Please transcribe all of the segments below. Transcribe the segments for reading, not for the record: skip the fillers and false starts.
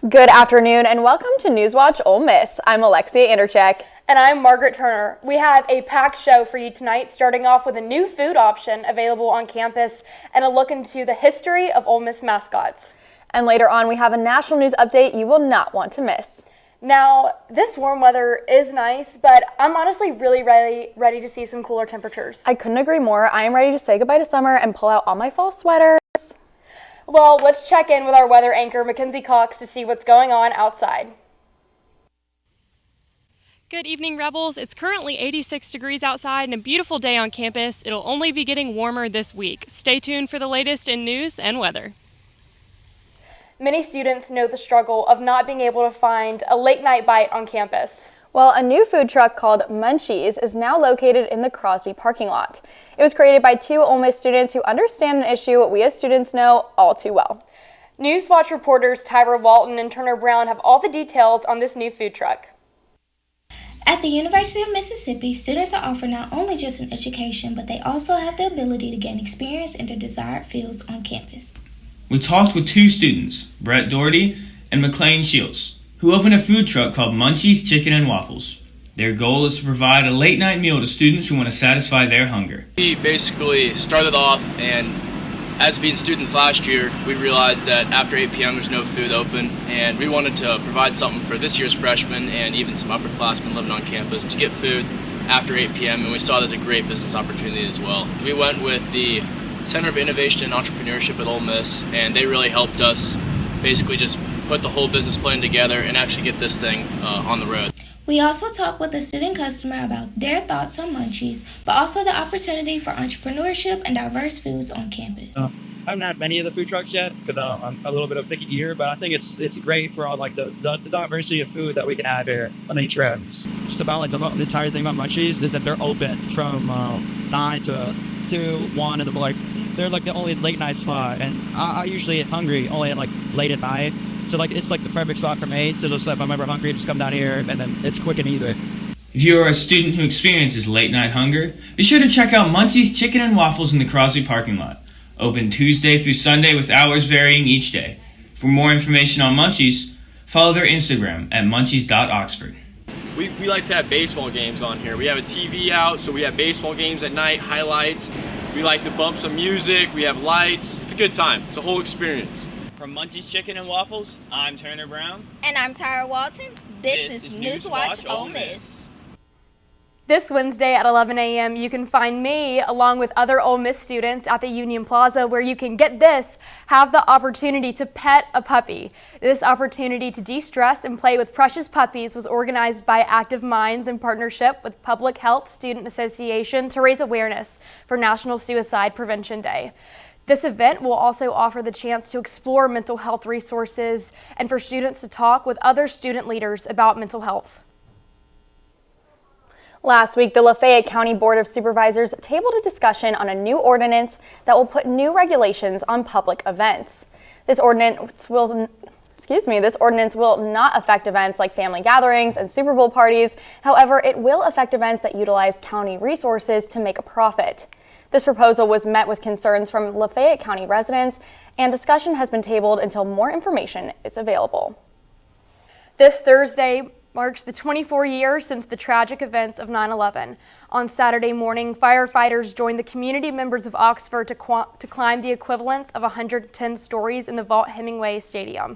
Good afternoon and welcome to NewsWatch Ole Miss. I'm Alexia Andercheck. And I'm Margaret Turner. We have a packed show for you tonight, starting off with a new food option available on campus and a look into the history of Ole Miss mascots. And later on, we have a national news update you will not want to miss. Now, this warm weather is nice, but I'm honestly really ready to see some cooler temperatures. I couldn't agree more. I am ready to say goodbye to summer and pull out all my fall sweaters. Well, let's check in with our weather anchor, Mackenzie Cox, to see what's going on outside. Good evening, Rebels. It's currently 86 degrees outside and a beautiful day on campus. It'll only be getting warmer this week. Stay tuned for the latest in news and weather. Many students know the struggle of not being able to find a late-night bite on campus. Well, a new food truck called Munchies is now located in the Crosby parking lot. It was created by two Ole Miss students who understand an issue we as students know all too well. NewsWatch reporters Tyra Walton and Turner Brown have all the details on this new food truck. At the University of Mississippi, students are offered not only just an education, but they also have the ability to gain experience in their desired fields on campus. We talked with two students, Brett Doherty and McLean Shields, who opened a food truck called Munchies Chicken and Waffles. Their goal is to provide a late-night meal to students who want to satisfy their hunger. We basically started off, and as being students last year, we realized that after 8 p.m. there's no food open, and we wanted to provide something for this year's freshmen and even some upperclassmen living on campus to get food after 8 p.m., and we saw it as a great business opportunity as well. We went with the Center of Innovation and Entrepreneurship at Ole Miss, and they really helped us basically just put the whole business plan together and actually get this thing on the road. We also talked with a student customer about their thoughts on Munchies, but also the opportunity for entrepreneurship and diverse foods on campus. I haven't had many of the food trucks yet because I'm a little bit of a picky eater, but I think it's great for all like the diversity of food that we can have here on each trip. Just about like the entire thing about Munchies is that they're open from 9 to 1 in the morning. They're like the only late night spot, and I usually get hungry only at like late at night. So like it's like the perfect spot for me to just if I'm ever hungry, just come down here, and then it's quick and easy. If you are a student who experiences late-night hunger, be sure to check out Munchies Chicken and Waffles in the Crosby parking lot. Open Tuesday through Sunday with hours varying each day. For more information on Munchies, follow their Instagram at munchies.oxford. We like to have baseball games on here. We have a TV out, so we have baseball games at night, highlights. We like to bump some music. We have lights. It's a good time. It's a whole experience. From Munchies Chicken and Waffles, I'm Turner Brown. And I'm Tyra Walton. This is NewsWatch Ole Miss. This Wednesday at 11 a.m., you can find me along with other Ole Miss students at the Union Plaza, where you can have the opportunity to pet a puppy. This opportunity to de-stress and play with precious puppies was organized by Active Minds in partnership with Public Health Student Association to raise awareness for National Suicide Prevention Day. This event will also offer the chance to explore mental health resources and for students to talk with other student leaders about mental health. Last week, the Lafayette County Board of Supervisors tabled a discussion on a new ordinance that will put new regulations on public events. This ordinance will not affect events like family gatherings and Super Bowl parties. However, it will affect events that utilize county resources to make a profit. This proposal was met with concerns from Lafayette County residents, and discussion has been tabled until more information is available. This Thursday marks the 24 years since the tragic events of 9/11. On Saturday morning, firefighters joined the community members of Oxford to climb the equivalence of 110 stories in the Vaught-Hemingway Stadium.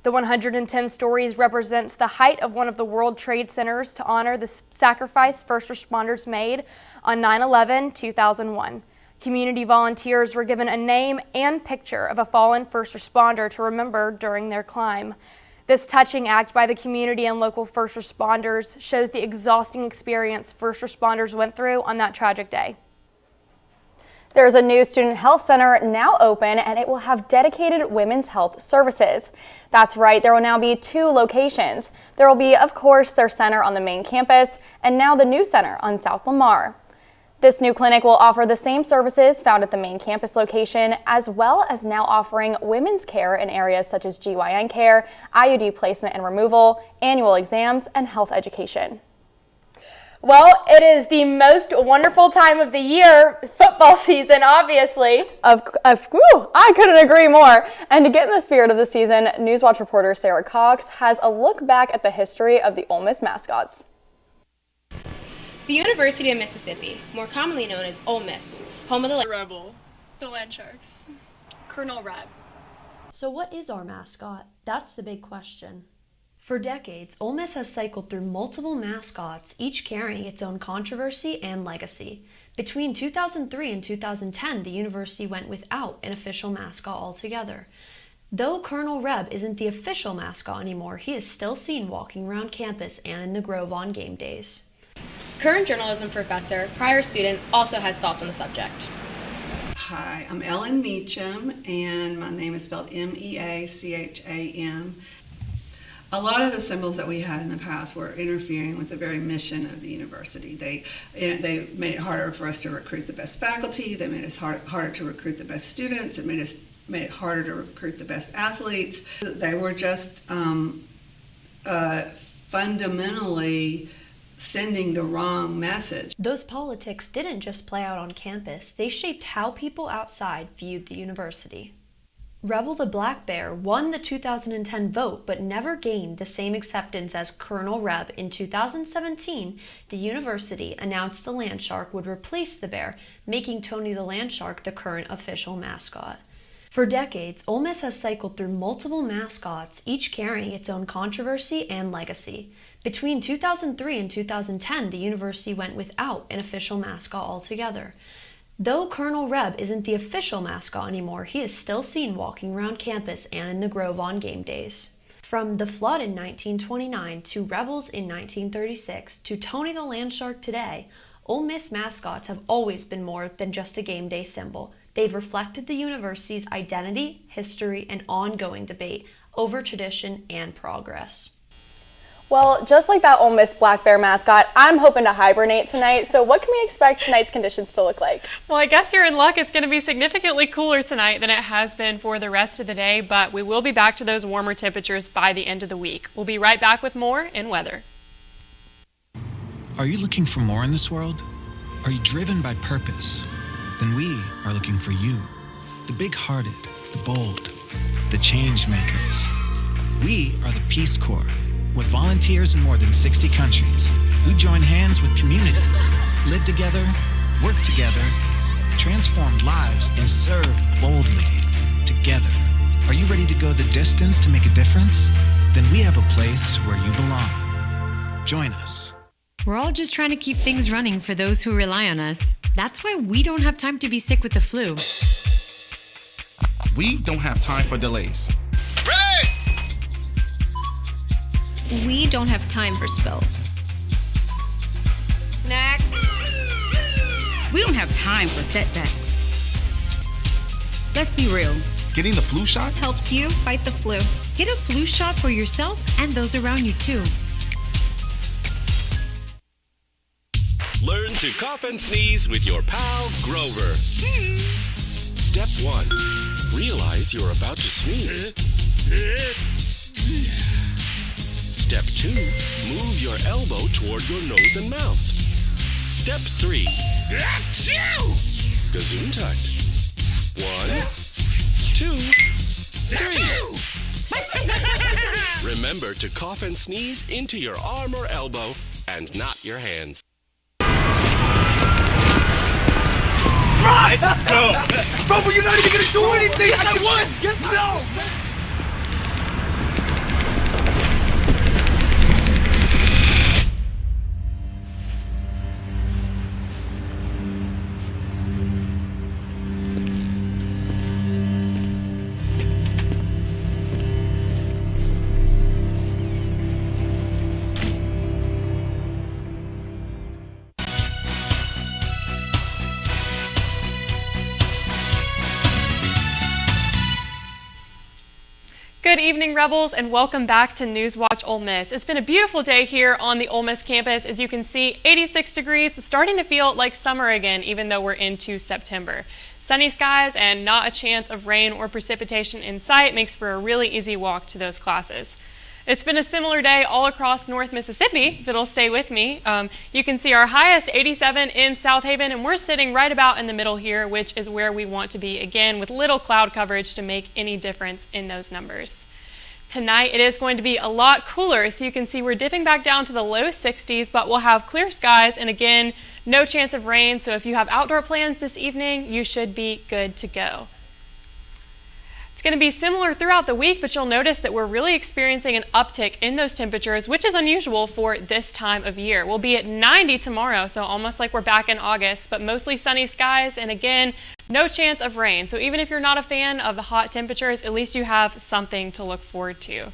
The 110 stories represents the height of one of the World Trade Centers to honor the sacrifice first responders made on 9/11-2001. Community volunteers were given a name and picture of a fallen first responder to remember during their climb. This touching act by the community and local first responders shows the exhausting experience first responders went through on that tragic day. There's a new student health center now open, and it will have dedicated women's health services. That's right, there will now be two locations. There will be, of course, their center on the main campus, and now the new center on South Lamar. This new clinic will offer the same services found at the main campus location, as well as now offering women's care in areas such as GYN care, IUD placement and removal, annual exams, and health education. Well, it is the most wonderful time of the year, football season, obviously. I couldn't agree more. And to get in the spirit of the season, NewsWatch reporter Sarah Cox has a look back at the history of the Ole Miss mascots. The University of Mississippi, more commonly known as Ole Miss, home of the Rebel, the Land Sharks, Colonel Reb. So what is our mascot? That's the big question. For decades, Ole Miss has cycled through multiple mascots, each carrying its own controversy and legacy. Between 2003 and 2010, the university went without an official mascot altogether. Though Colonel Reb isn't the official mascot anymore, he is still seen walking around campus and in the Grove on game days. current journalism professor, prior student, also has thoughts on the subject. Hi, I'm Ellen Meacham, and my name is spelled M-E-A-C-H-A-M. A lot of the symbols that we had in the past were interfering with the very mission of the university. They made it harder for us to recruit the best faculty. They made it harder to recruit the best students. It made it harder to recruit the best athletes. They were just fundamentally sending the wrong message. Those politics didn't just play out on campus. They shaped how people outside viewed the university. Rebel the Black Bear won the 2010 vote but never gained the same acceptance as Colonel Reb. In 2017, the university announced the Land Shark would replace the bear, making Tony the Land Shark the current official mascot. For decades, Ole Miss has cycled through multiple mascots, each carrying its own controversy and legacy. Between 2003 and 2010, the university went without an official mascot altogether. Though Colonel Reb isn't the official mascot anymore, he is still seen walking around campus and in the Grove on game days. From the Flood in 1929 to Rebels in 1936 to Tony the Land Shark today, Ole Miss mascots have always been more than just a game day symbol. They've reflected the university's identity, history, and ongoing debate over tradition and progress. Well, just like that Ole Miss Black Bear mascot, I'm hoping to hibernate tonight. So what can we expect tonight's conditions to look like? Well, I guess you're in luck. It's going to be significantly cooler tonight than it has been for the rest of the day, but we will be back to those warmer temperatures by the end of the week. We'll be right back with more in weather. Are you looking for more in this world? Are you driven by purpose? Then we are looking for you. The big-hearted, the bold, the change makers. We are the Peace Corps. With volunteers in more than 60 countries, we join hands with communities, live together, work together, transform lives, and serve boldly together. Are you ready to go the distance to make a difference? Then we have a place where you belong. Join us. We're all just trying to keep things running for those who rely on us. That's why we don't have time to be sick with the flu. We don't have time for delays. We don't have time for spills. Next. We don't have time for setbacks. Let's be real. Getting the flu shot helps you fight the flu. Get a flu shot for yourself and those around you too. Learn to cough and sneeze with your pal Grover. Step 1. Realize you're about to sneeze. Step 2. Move your elbow toward your nose and mouth. Step 3. Gesundheit. 1, 2, 3. Remember to cough and sneeze into your arm or elbow and not your hands. Right! Go! Bro, but you're not even gonna do anything! Yes, I was! Yes, no! Good evening, Rebels, and welcome back to NewsWatch Ole Miss. It's been a beautiful day here on the Ole Miss campus. As you can see, 86 degrees. It's starting to feel like summer again, even though we're into September. Sunny skies and not a chance of rain or precipitation in sight makes for a really easy walk to those classes. It's been a similar day all across North Mississippi that'll stay with me. You can see our highest 87 in South Haven, and we're sitting right about in the middle here, which is where we want to be, again, with little cloud coverage to make any difference in those numbers. Tonight it is going to be a lot cooler, so you can see we're dipping back down to the low 60s, but we'll have clear skies and again, no chance of rain, so if you have outdoor plans this evening, you should be good to go. It's going to be similar throughout the week, but you'll notice that we're really experiencing an uptick in those temperatures, which is unusual for this time of year. We'll be at 90 tomorrow, so almost like we're back in August, but mostly sunny skies and again, no chance of rain. So even if you're not a fan of the hot temperatures, at least you have something to look forward to.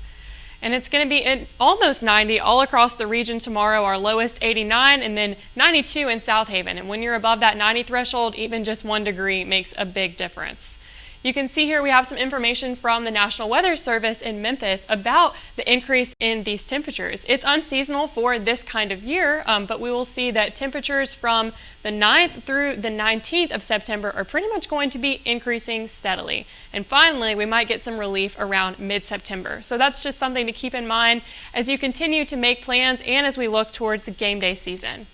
And it's going to be at almost 90 all across the region tomorrow, our lowest 89 and then 92 in South Haven. And when you're above that 90 threshold, even just 1 degree makes a big difference. You can see here we have some information from the National Weather Service in Memphis about the increase in these temperatures. It's unseasonal for this kind of year, but we will see that temperatures from the 9th through the 19th of September are pretty much going to be increasing steadily. And finally, we might get some relief around mid-September. So that's just something to keep in mind as you continue to make plans and as we look towards the game day season.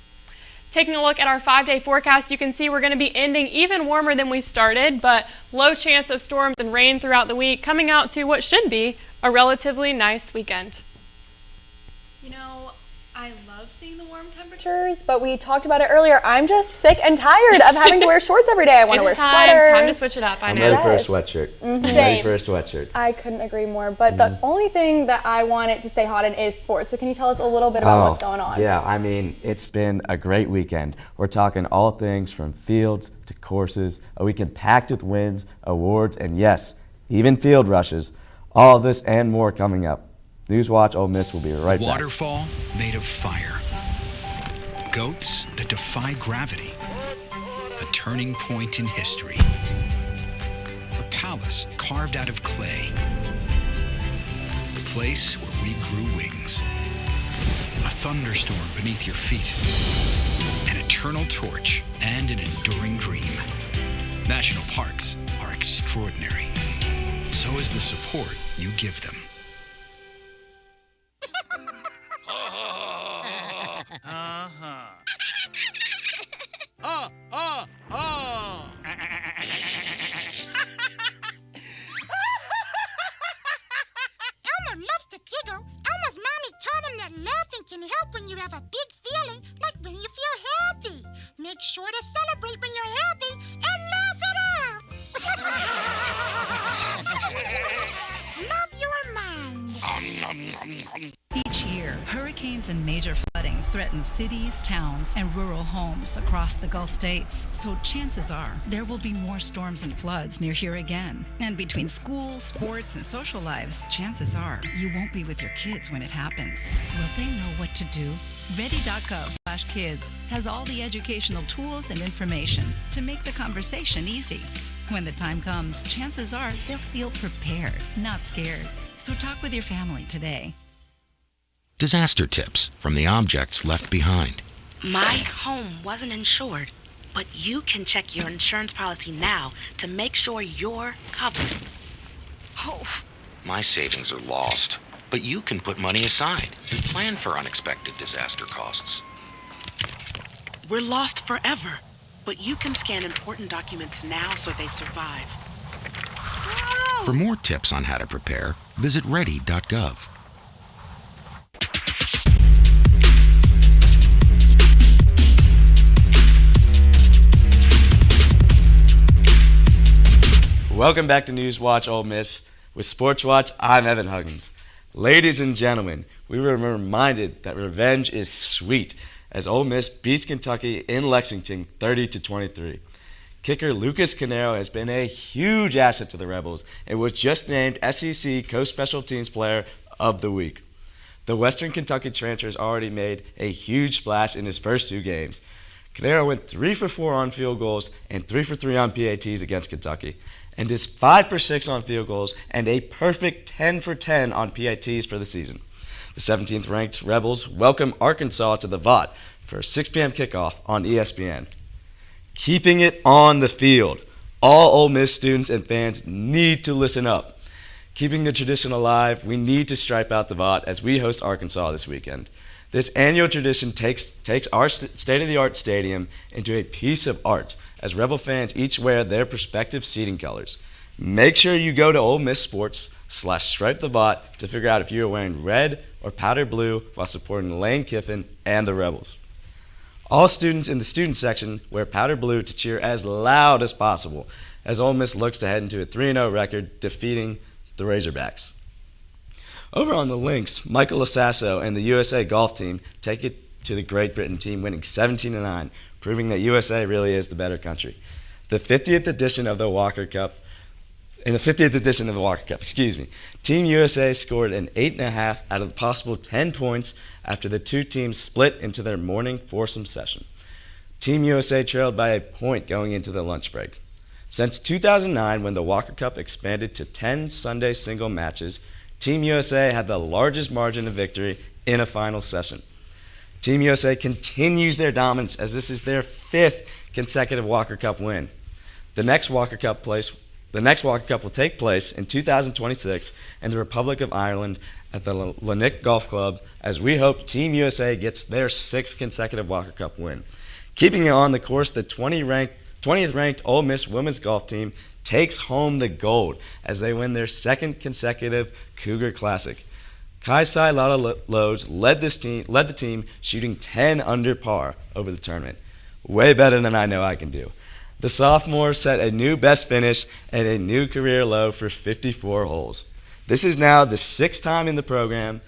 Taking a look at our 5-day forecast, you can see we're going to be ending even warmer than we started, but low chance of storms and rain throughout the week, coming out to what should be a relatively nice weekend. You know, I love seeing the warm temperatures, but we talked about it earlier. I'm just sick and tired of having to wear shorts every day. I want to wear sweaters. Time to switch it up. I'm ready for a sweatshirt. I'm ready for a sweatshirt. I couldn't agree more, but the only thing that I want it to stay hot in is sports. So can you tell us a little bit about what's going on? Yeah, I mean, it's been a great weekend. We're talking all things from fields to courses, a weekend packed with wins, awards, and yes, even field rushes. All of this and more coming up. NewsWatch Ole Miss will be right back. Waterfall made of fire. Goats that defy gravity. A turning point in history. A palace carved out of clay. The place where we grew wings. A thunderstorm beneath your feet. An eternal torch and an enduring dream. National parks are extraordinary. So is the support you give them. Elmer loves to giggle. Elmer's mommy taught him that laughing can help when you have a big feeling, like when you feel happy. Make sure to celebrate when you're happy and laugh it out. Love your mind. Each year, hurricanes and major flooding threaten cities, towns, and rural homes across the Gulf states. So chances are there will be more storms and floods near here again. And between school, sports, and social lives, chances are you won't be with your kids when it happens. Will they know what to do? Ready.gov/kids has all the educational tools and information to make the conversation easy. When the time comes, chances are they'll feel prepared, not scared. So talk with your family today. Disaster tips from the objects left behind. My home wasn't insured, but you can check your insurance policy now to make sure you're covered. Oh. My savings are lost, but you can put money aside and plan for unexpected disaster costs. We're lost forever, but you can scan important documents now so they survive. For more tips on how to prepare, visit ready.gov. Welcome back to NewsWatch Ole Miss. With Sports Watch, I'm Evan Huggins. Ladies and gentlemen, we were reminded that revenge is sweet as Ole Miss beats Kentucky in Lexington 30-23. Kicker Lucas Canero has been a huge asset to the Rebels and was just named SEC Coast Special Teams Player of the Week. The Western Kentucky transfer has already made a huge splash in his first 2 games. Canero went 3 for 4 on field goals and 3 for 3 on PATs against Kentucky, and is 5 for 6 on field goals and a perfect 10 for 10 on PATs for the season. The 17th ranked Rebels welcome Arkansas to the Vaught for a 6 p.m. kickoff on ESPN. Keeping it on the field. All Ole Miss students and fans need to listen up. Keeping the tradition alive, we need to stripe out the Vaught as we host Arkansas this weekend. This annual tradition takes our state-of-the-art stadium into a piece of art as Rebel fans each wear their respective seating colors. Make sure you go to Ole Miss Sports/Stripe the Vaught to figure out if you are wearing red or powder blue while supporting Lane Kiffin and the Rebels. All students in the student section wear powder blue to cheer as loud as possible as Ole Miss looks to head into a 3-0 record, defeating the Razorbacks. Over on the links, Michael Lasasso and the USA golf team take it to the Great Britain team, winning 17-9, proving that USA really is the better country. In the 50th edition of the Walker Cup, Team USA scored an 8.5 out of the possible 10 points after the two teams split into their morning foursome session. Team USA trailed by a point going into the lunch break. Since 2009, when the Walker Cup expanded to 10 Sunday single matches, Team USA had the largest margin of victory in a final session. Team USA continues their dominance as this is their 5th consecutive Walker Cup win. The next Walker Cup will take place in 2026 in the Republic of Ireland at the Lannick Golf Club, as we hope Team USA gets their 6th consecutive Walker Cup win. Keeping it on the course, the 20th ranked Ole Miss women's golf team takes home the gold as they win their 2nd consecutive Cougar Classic. Kaisai Lodes led the team, shooting 10 under par over the tournament. Way better than I know I can do. The sophomore set a new best finish and a new career low for 54 holes. This is now the 6th time in the program,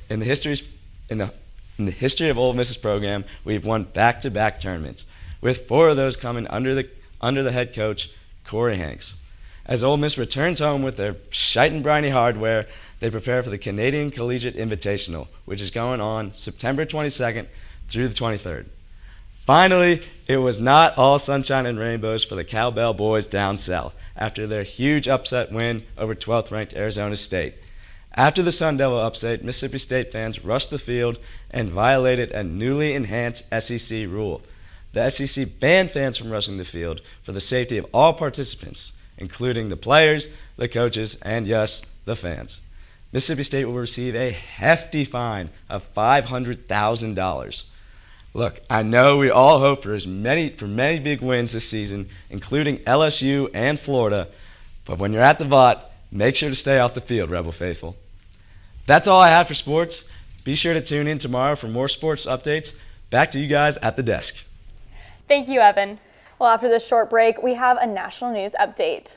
in the history of Ole Miss's program, we've won back-to-back tournaments, with 4 of those coming under the head coach, Corey Hanks. As Ole Miss returns home with their shite and briny hardware, they prepare for the Canadian Collegiate Invitational, which is going on September 22nd through the 23rd. Finally, it was not all sunshine and rainbows for the Cowbell boys down south after their huge upset win over 12th-ranked Arizona State. After the Sun Devil upset, Mississippi State fans rushed the field and violated a newly enhanced SEC rule. The SEC banned fans from rushing the field for the safety of all participants, including the players, the coaches, and yes, the fans. Mississippi State will receive a hefty fine of $500,000. Look, I know we all hope for many big wins this season, including LSU and Florida, but when you're at the Vaught, make sure to stay off the field, Rebel Faithful. That's all I have for sports. Be sure to tune in tomorrow for more sports updates. Back to you guys at the desk. Thank you, Evan. Well, after this short break, we have a national news update.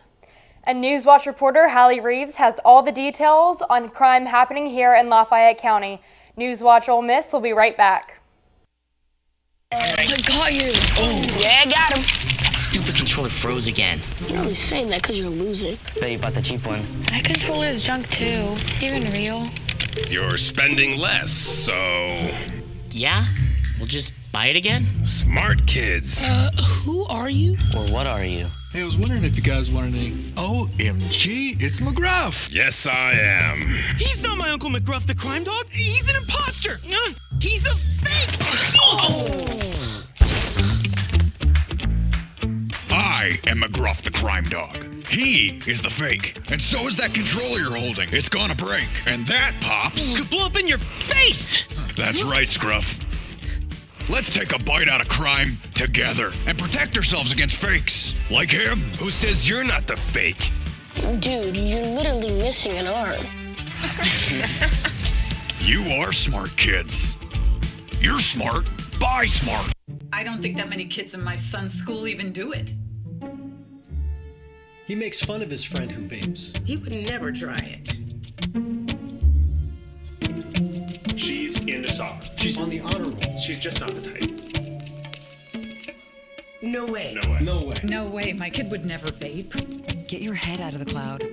And NewsWatch reporter Hallie Reeves has all the details on crime happening here in Lafayette County. NewsWatch Ole Miss will be right back. I got you. Oh, yeah, I got him. That stupid controller froze again. You're only saying that because you're losing. Bet you bought the cheap one. My controller is junk too. Is this even real? You're spending less, so... Yeah? We'll just buy it again? Smart kids. Who are you? Or what are you? Hey, I was wondering if you guys wanted any... OMG, it's McGruff. Yes, I am. He's not my Uncle McGruff, the crime dog. He's an imposter. He's a fake. I am McGruff, the crime dog. He is the fake. And so is that controller you're holding. It's gonna break. And that, Pops... could blow up in your face. That's right, Scruff. Let's take a bite out of crime together and protect ourselves against fakes. Like him. Who says you're not the fake? Dude, you're literally missing an arm. You are smart kids. You're smart. Buy smart. I don't think that many kids in my son's school even do it. He makes fun of his friend who vapes. He would never try it. She's into soccer. She's on the honor roll. She's just not the type. No way. No way. No way. No way, my kid would never vape. Get your head out of the cloud.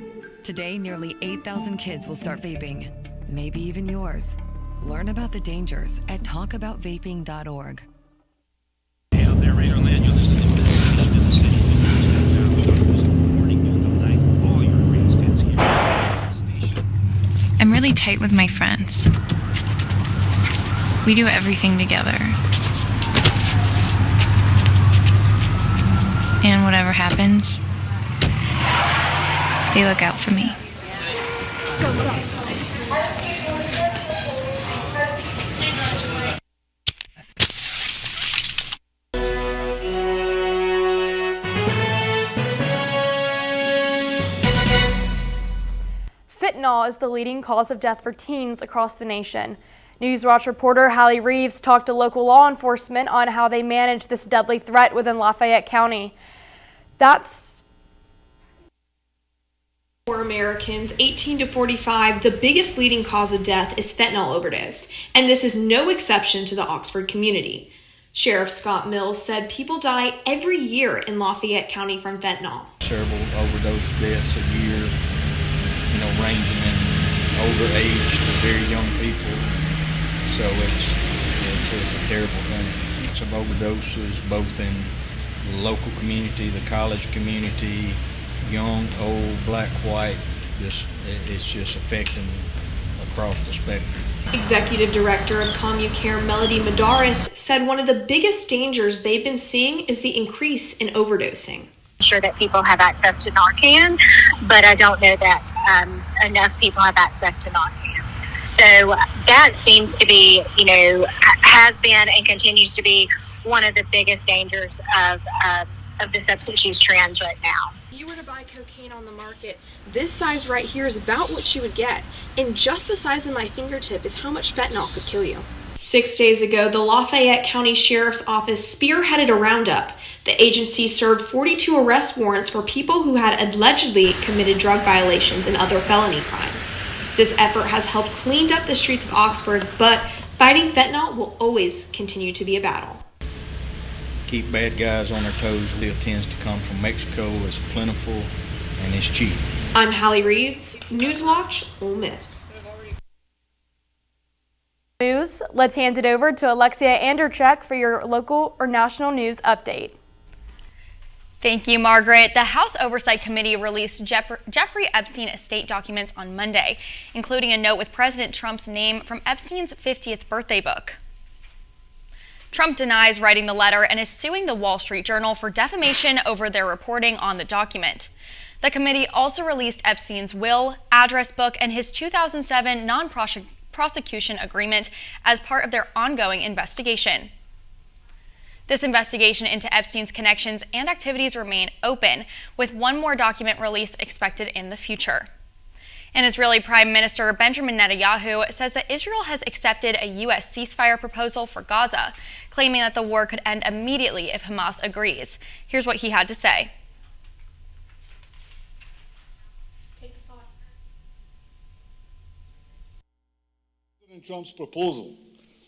Today, nearly 8,000 kids will start vaping. Maybe even yours. Learn about the dangers at talkaboutvaping.org. Hey, out there, Radar Land, you're listening to this station in the city. Morning, noon, night, all your radio stands here. I'm really tight with my friends. We do everything together. And whatever happens, they look out for me. Fentanyl is the leading cause of death for teens across the nation. NewsWatch reporter Hallie Reeves talked to local law enforcement on how they manage this deadly threat within Lafayette County. For Americans 18 to 45, the biggest leading cause of death is fentanyl overdose, and this is no exception to the Oxford community. Sheriff Scott Mills said people die every year in Lafayette County from fentanyl. Several overdose deaths a year, ranging in older age to very young people. So it's a terrible thing. Some overdoses both in the local community, the college community, young, old, black, white. It's just affecting across the spectrum. Executive Director of CommuCare Melody Madaris said one of the biggest dangers they've been seeing is the increase in overdosing. Sure that people have access to Narcan, but I don't know that enough people have access to Narcan. So that seems to be, has been and continues to be one of the biggest dangers of the substance use trends right now. If you were to buy cocaine on the market, this size right here is about what you would get, and just the size of my fingertip is how much fentanyl could kill you. 6 days ago, the Lafayette County Sheriff's Office spearheaded a roundup. The agency served 42 arrest warrants for people who had allegedly committed drug violations and other felony crimes. This effort has helped clean up the streets of Oxford, but fighting fentanyl will always continue to be a battle. Keep bad guys on their toes. It tends to come from Mexico. It's plentiful and it's cheap. I'm Hallie Reeves, NewsWatch Ole Miss. News. Let's hand it over to Alexia Anderchek for your local or national news update. Thank you, Margaret. The House Oversight Committee released Jeffrey Epstein estate documents on Monday, including a note with President Trump's name from Epstein's 50th birthday book. Trump denies writing the letter and is suing the Wall Street Journal for defamation over their reporting on the document. The committee also released Epstein's will, address book, and his 2007 non-prosecution agreement as part of their ongoing investigation. This investigation into Epstein's connections and activities remain open, with one more document release expected in the future. And Israeli Prime Minister Benjamin Netanyahu says that Israel has accepted a U.S. ceasefire proposal for Gaza, claiming that the war could end immediately if Hamas agrees. Here's what he had to say. President Trump's proposal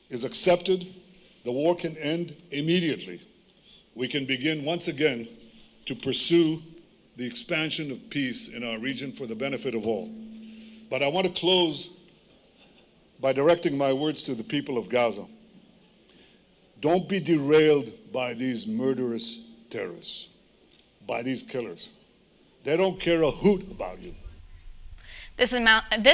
is accepted, the war can end immediately. We can begin once again to pursue the expansion of peace in our region for the benefit of all. But I want to close by directing my words to the people of Gaza. Don't be derailed by these murderous terrorists, by these killers. They don't care a hoot about you. This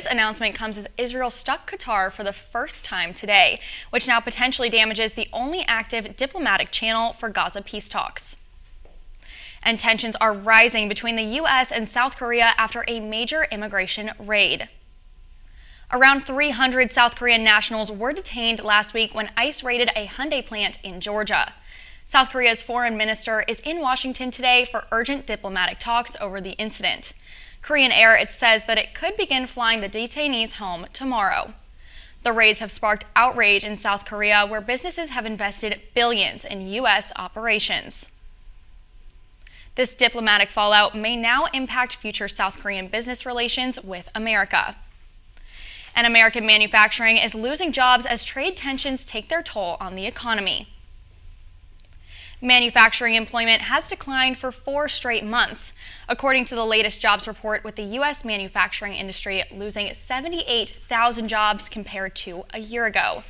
announcement comes as Israel struck Qatar for the first time today, which now potentially damages the only active diplomatic channel for Gaza peace talks. And tensions are rising between the U.S. and South Korea after a major immigration raid. Around 300 South Korean nationals were detained last week when ICE raided a Hyundai plant in Georgia. South Korea's foreign minister is in Washington today for urgent diplomatic talks over the incident. Korean Air, it says that it could begin flying the detainees home tomorrow. The raids have sparked outrage in South Korea, where businesses have invested billions in U.S. operations. This diplomatic fallout may now impact future South Korean business relations with America. And American manufacturing is losing jobs as trade tensions take their toll on the economy. Manufacturing employment has declined for 4 straight months, according to the latest jobs report, with the U.S. manufacturing industry losing 78,000 jobs compared to a year ago.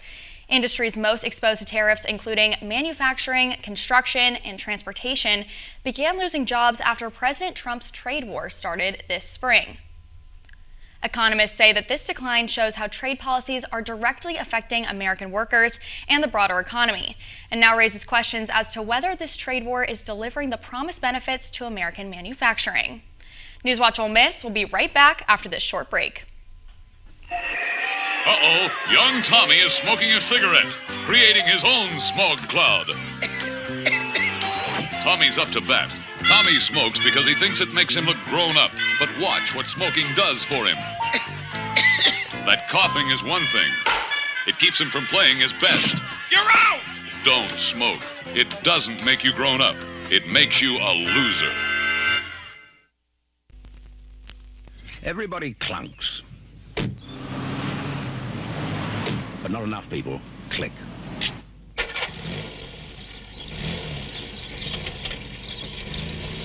Industries most exposed to tariffs, including manufacturing, construction, and transportation, began losing jobs after President Trump's trade war started this spring. Economists say that this decline shows how trade policies are directly affecting American workers and the broader economy, and now raises questions as to whether this trade war is delivering the promised benefits to American manufacturing. NewsWatch Ole Miss will be right back after this short break. Uh-oh, young Tommy is smoking a cigarette, creating his own smog cloud. Tommy's up to bat. Tommy smokes because he thinks it makes him look grown up, but watch what smoking does for him. That coughing is one thing. It keeps him from playing his best. You're out! Don't smoke. It doesn't make you grown up. It makes you a loser. Everybody clunks. But not enough people click.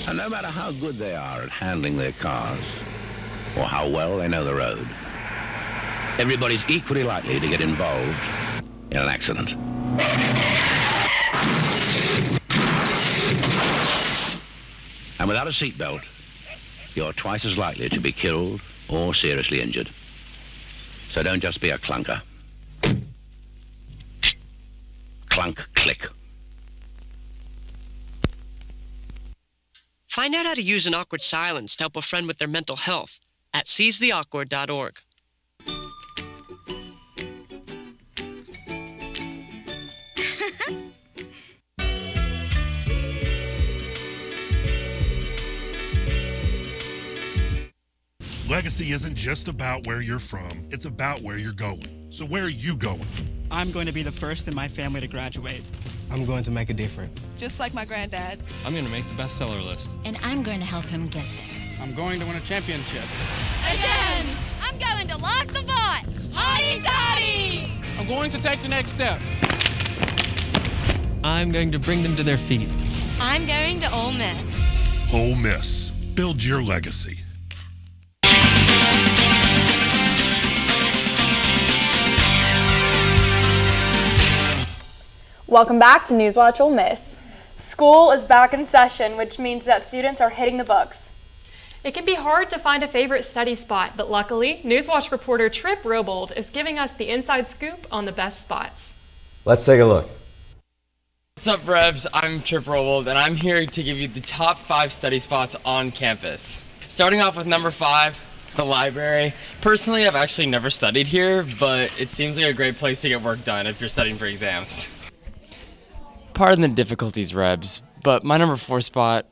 And no matter how good they are at handling their cars, or how well they know the road, everybody's equally likely to get involved in an accident. And without a seatbelt, you're twice as likely to be killed or seriously injured. So don't just be a clunker. Clunk, click. Find out how to use an awkward silence to help a friend with their mental health at seizetheawkward.org. Legacy isn't just about where you're from, it's about where you're going. So where are you going? I'm going to be the first in my family to graduate. I'm going to make a difference. Just like my granddad. I'm going to make the bestseller list. And I'm going to help him get there. I'm going to win a championship. Again! I'm going to lock the vault! Hotty toddy! I'm going to take the next step. I'm going to bring them to their feet. I'm going to Ole Miss. Ole Miss. Build your legacy. Welcome back to NewsWatch Ole Miss. School is back in session, which means that students are hitting the books. It can be hard to find a favorite study spot, but luckily, NewsWatch reporter Trip Robold is giving us the inside scoop on the best spots. Let's take a look. What's up, Rebs? I'm Trip Robold, and I'm here to give you the top 5 study spots on campus. Starting off with number 5, the library. Personally, I've actually never studied here, but it seems like a great place to get work done if you're studying for exams. Pardon the difficulties, Rebs, but my number 4 spot,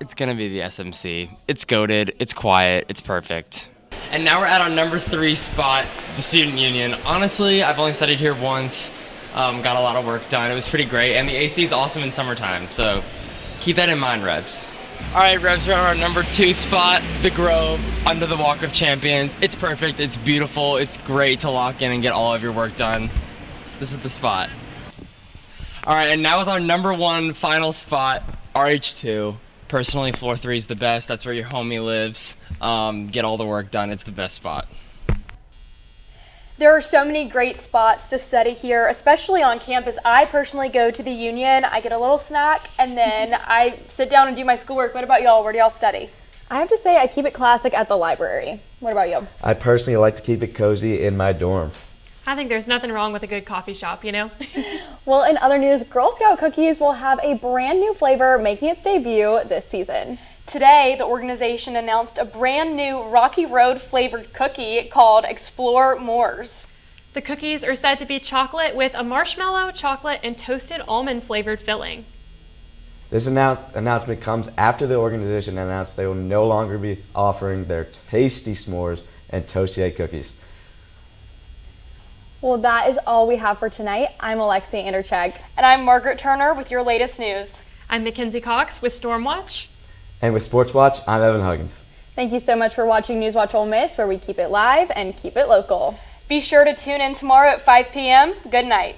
it's gonna be the SMC. It's goated, it's quiet, it's perfect. And now we're at our number 3 spot, the Student Union. Honestly, I've only studied here once, got a lot of work done. It was pretty great, and the AC is awesome in summertime, so keep that in mind, Rebs. All right, Rebs, we're on our number 2 spot, the Grove, under the Walk of Champions. It's perfect, it's beautiful, it's great to lock in and get all of your work done. This is the spot. All right, and now with our number 1 final spot, RH2. Personally, floor 3 is the best. That's where your homie lives. Get all the work done. It's the best spot. There are so many great spots to study here, especially on campus. I personally go to the Union. I get a little snack, and then I sit down and do my schoolwork. What about y'all? Where do y'all study? I have to say I keep it classic at the library. What about you? I personally like to keep it cozy in my dorm. I think there's nothing wrong with a good coffee shop, you know? Well, in other news, Girl Scout cookies will have a brand new flavor making its debut this season. Today, the organization announced a brand new Rocky Road flavored cookie called Explore Moors. The cookies are said to be chocolate with a marshmallow, chocolate, and toasted almond flavored filling. This announcement comes after the organization announced they will no longer be offering their tasty s'mores and Toastier cookies. Well, that is all we have for tonight. I'm Alexia Anderchek. And I'm Margaret Turner with your latest news. I'm Mackenzie Cox with Stormwatch. And with Sports Watch, I'm Evan Huggins. Thank you so much for watching NewsWatch Ole Miss, where we keep it live and keep it local. Be sure to tune in tomorrow at 5 p.m. Good night.